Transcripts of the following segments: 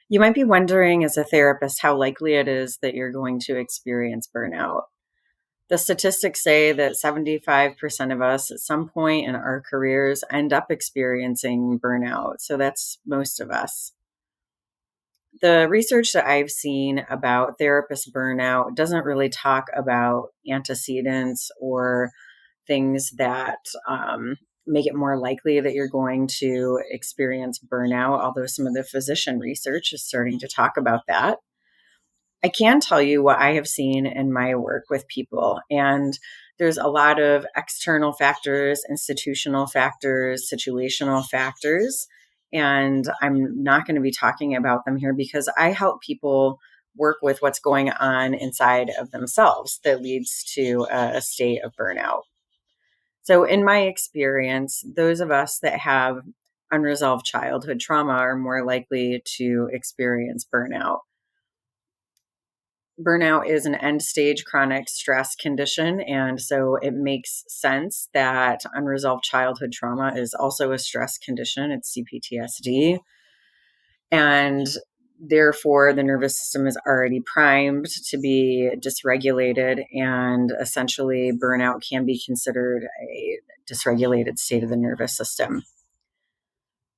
You might be wondering, as a therapist, how likely it is that you're going to experience burnout. The statistics say that 75% of us at some point in our careers end up experiencing burnout. So that's most of us. The research that I've seen about therapist burnout doesn't really talk about antecedents or things that make it more likely that you're going to experience burnout, although some of the physician research is starting to talk about that. I can tell you what I have seen in my work with people. And there's a lot of external factors, institutional factors, situational factors. And I'm not going to be talking about them here because I help people work with what's going on inside of themselves that leads to a state of burnout. So, in my experience, those of us that have unresolved childhood trauma are more likely to experience burnout. Burnout is an end stage chronic stress condition. And so it makes sense that unresolved childhood trauma is also a stress condition. It's CPTSD. And therefore, the nervous system is already primed to be dysregulated. And essentially, burnout can be considered a dysregulated state of the nervous system.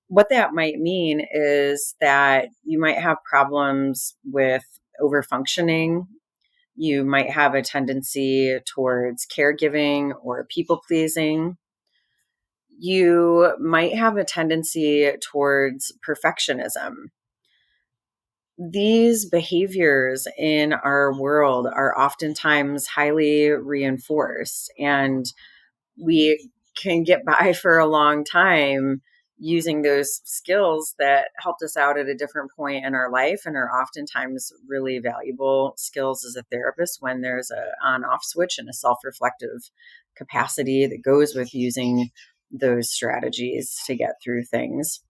What that might mean is that you might have problems with overfunctioning. You might have a tendency towards caregiving or people pleasing. You might have a tendency towards perfectionism. These behaviors in our world are oftentimes highly reinforced, and we can get by for a long time using those skills that helped us out at a different point in our life and are oftentimes really valuable skills as a therapist when there's a on-off switch and a self-reflective capacity that goes with using those strategies to get through things.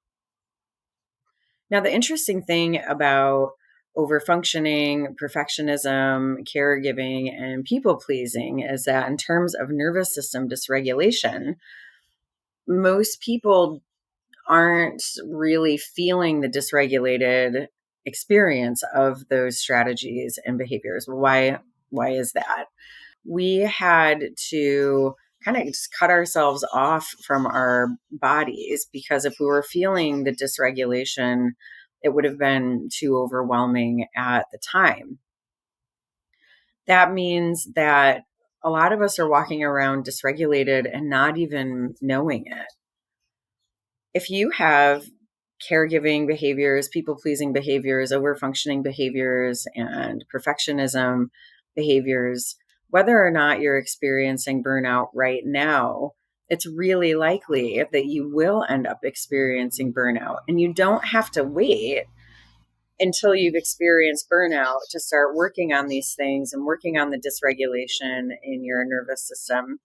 Now, the interesting thing about overfunctioning, perfectionism, caregiving, and people pleasing is that in terms of nervous system dysregulation, most people aren't really feeling the dysregulated experience of those strategies and behaviors. Why is that? We had to kind of just cut ourselves off from our bodies because if we were feeling the dysregulation, it would have been too overwhelming at the time. That means that a lot of us are walking around dysregulated and not even knowing it. If you have caregiving behaviors, people pleasing behaviors, overfunctioning behaviors, and perfectionism behaviors, whether or not you're experiencing burnout right now, it's really likely that you will end up experiencing burnout. And you don't have to wait until you've experienced burnout to start working on these things and working on the dysregulation in your nervous system.